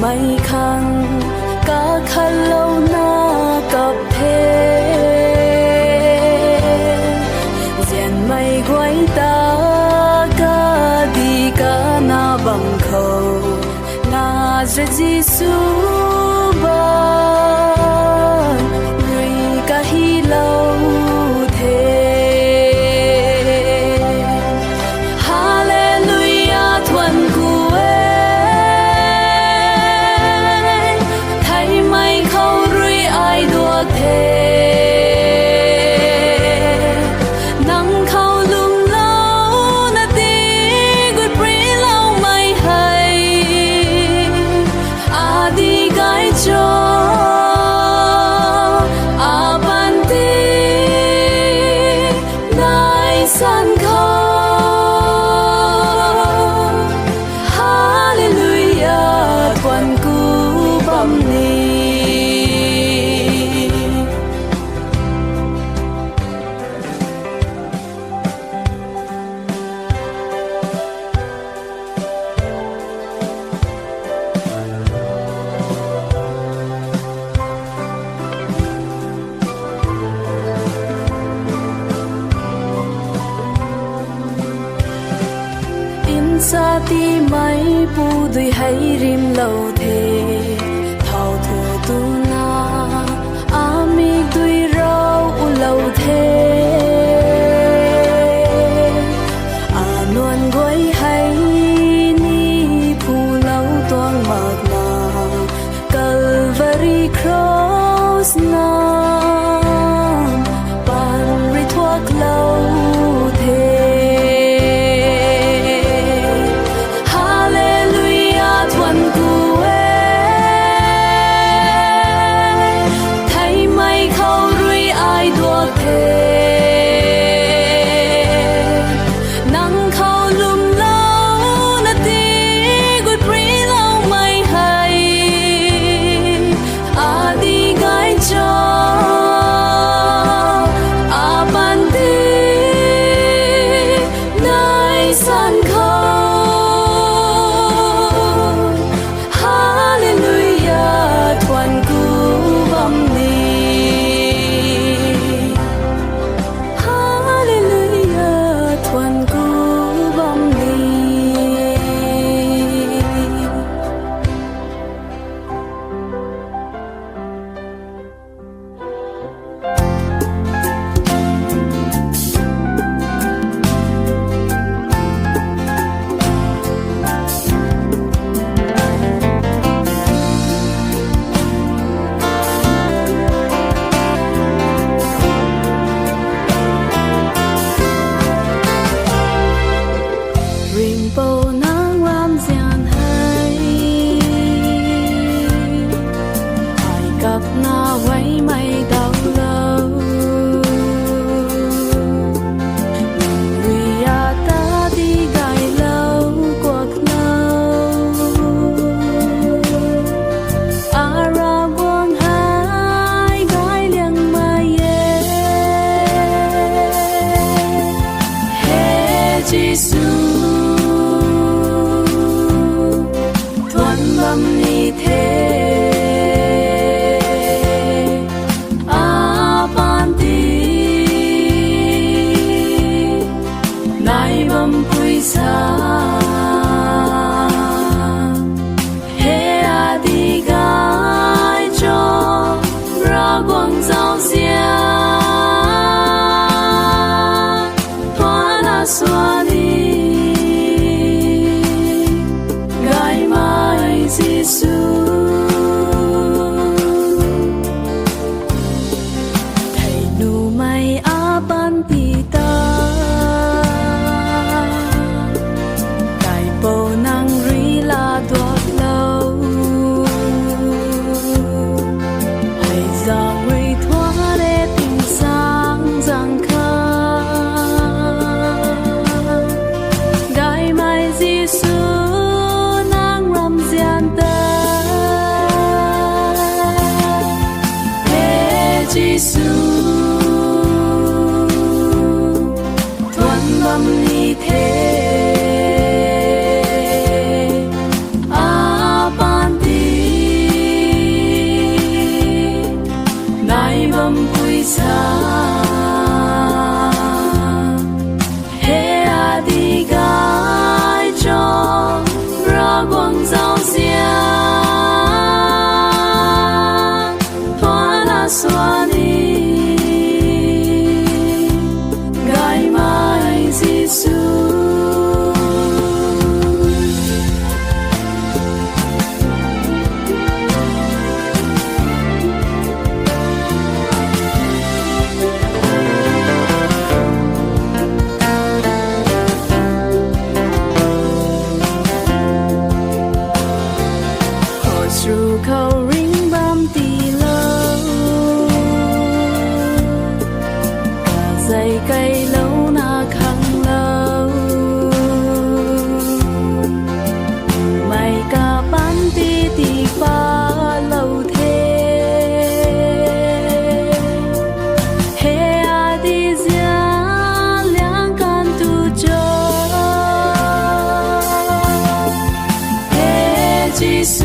mấy khăn cả khăn lâu na cặp thế diện mây quay ta cả đi cả na bằng khẩu na dễ Giêsu ban người cả hi lâu thế Hallelujah thuần của thấy mây khâu rui ai đùa thế nắng khâu lung lâu na tí gửi pri lâu mây hay à đi gái cho à ban tí nai san khâu Hallelujah thuần cú bầm ni sa ti mai pu dui hai rim lâu thế thao thua tu na ami dui rau u lâu thế à nuan goi hai ni pu lâu toang mak na Calvary cross na pan ri thuak lâu thế nắng khâu lum lâu na tí gửi pri lâu mây hay à đi gái cho à ban tí nai san khâu Hallelujah thuần cú bầm ni thuần cú bom ni Rainbow nắng lam gian hay ai gặp na vẫy mây đau lâu người ta đi gai lâu cuộc lâu ara buông hai gai liang mây Hey Jesus bầm ni thế à ban tí nai bầm quy sa he à đi gai cho ra quang giao xia thoa na xoa đi gai mai Giêsu thầy nu mai a ban ti ta cài bầu nang ri la tuột lâu hãy giang ri thoa để tình sáng giang khá gai mai Giêsu Giêsu thuần bầm ni thế a ban ti Giêsu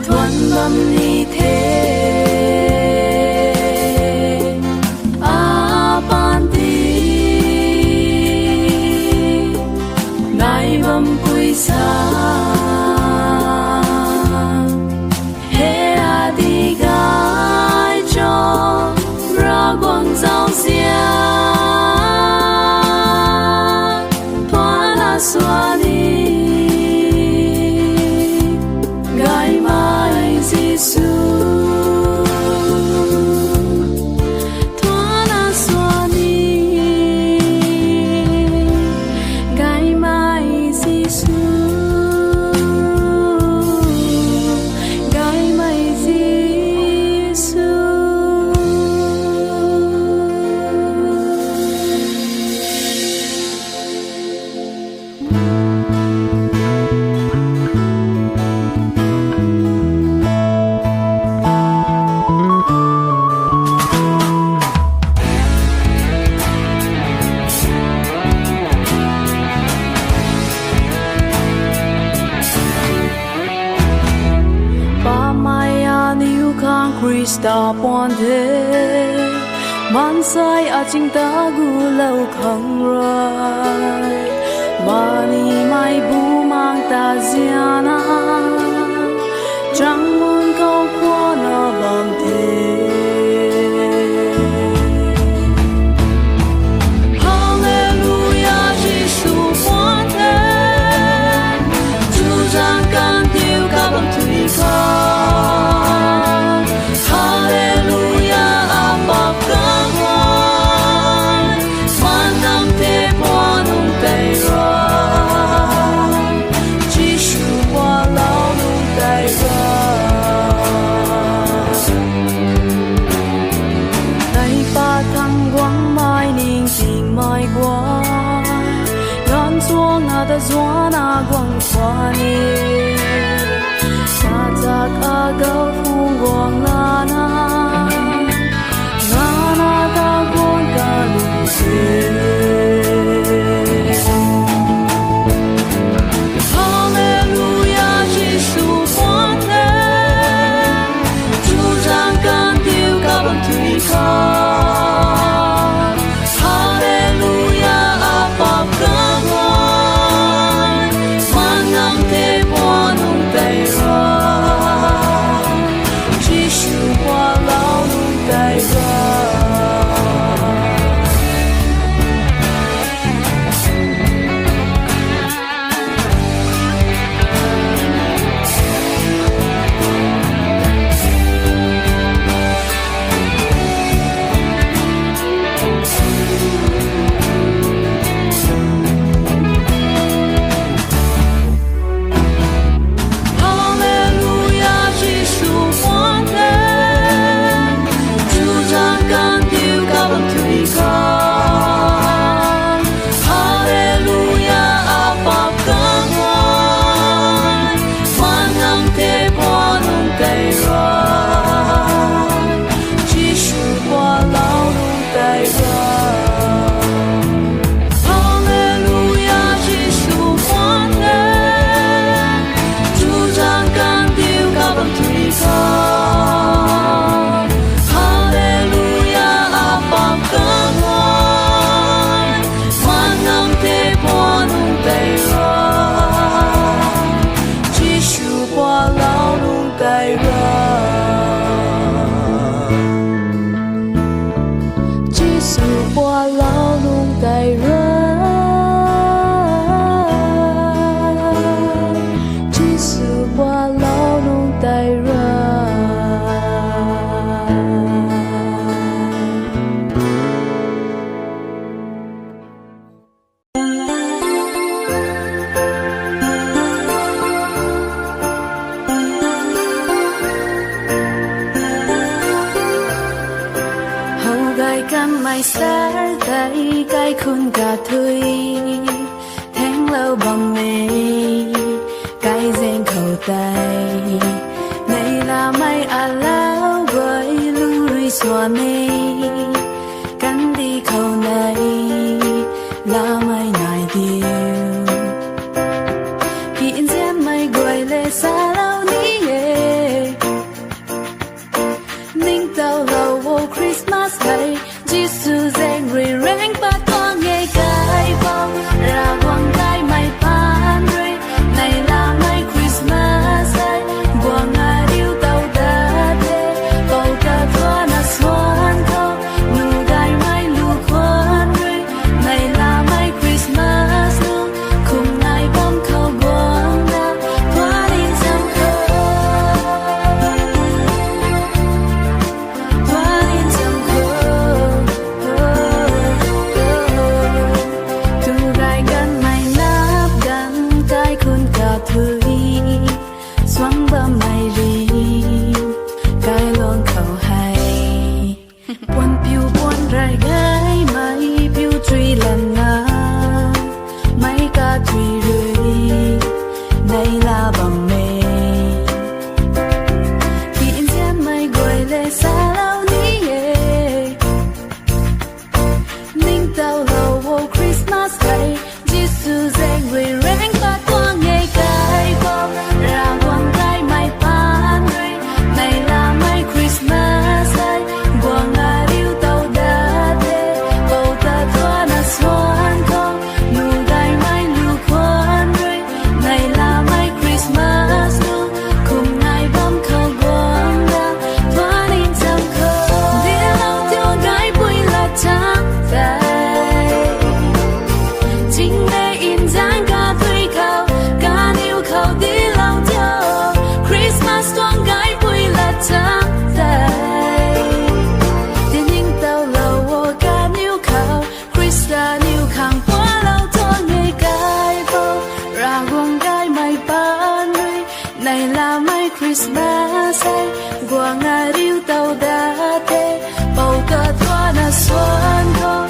thuần bầm ni thế a ban đi ngài bầm quy sa he a đi gai cho ra quang giao xia thoa la xoa đi gai mai Giêsu thoa la xoa đi gai mai Giêsu gai mai Giêsu. Krista pon thế man sai a ching ta gu lâu khang rai mani mai bu mang ta ziana trăng muôn câu qua na bam thế Hallelujah Giêsu pon thế chu giang can tiêu ca bam thủy ca ta gió na quăng qua ni sa cha ca gấu phu quăng la na ta quăng ca lu Hallelujah Giêsu pon thế chu giang can tiêu ca bầm thủy ca mai sáng tay cái khôn cả thui tháng lâu bằng mê cái gen khẩu tay này là mai à lao với lùi xóa mê cắn đi khẩu này là mai ngài điều le xa lâu ní ninh tàu lâu vô Christmas hay Jesus dành rì rèn bắt con nghe cái bóng ra quăng cái mày pan rì này là mày Christmas hay quăng ai điêu tàu đã thế cầu cả thoa na xoan thâu nụ gai mày lù khoan rì này là mày Christmas luôn cùng ai bóng khâu quăng ra thoa đi trong khâu thoa đi trong khâu tu gai gần mày nắp gần cái khuôn cả thủy xoắn bờ mày đi cái lon khâu hay buồn piu buồn rai gai mày piu truy lần na mấy ca truy rưỡi đây là bằng mê khi in gian mày gọi lệ xa lâu ní ninh tàu lâu vô Christmas hay Jesus dành người rèn bắt quang nghe cái bóng ra quang cái mày pan rì này là mày Christmas hay quang à điêu tàu đã thế bầu ta thoa na xoan không nụ gai mày lưu khoan rì này là mày Christmas luôn cùng ai bóng khâu quang ra thoa đi trong khâu đi lâu tiêu gai bụi là trắng tay chính để in dáng cả thủy khâu cả níu khâu đi lâu tiêu Christmas toan gai bụi là trắng tay tiền ninh tàu lâu vô cả níu khâu Christa níu khang quá lâu toan nghe cái bầu ra quang gai mày ban rì này là mày Christmas hay quang ai điêu tàu đã thế bầu cờ thoa na xoan thâu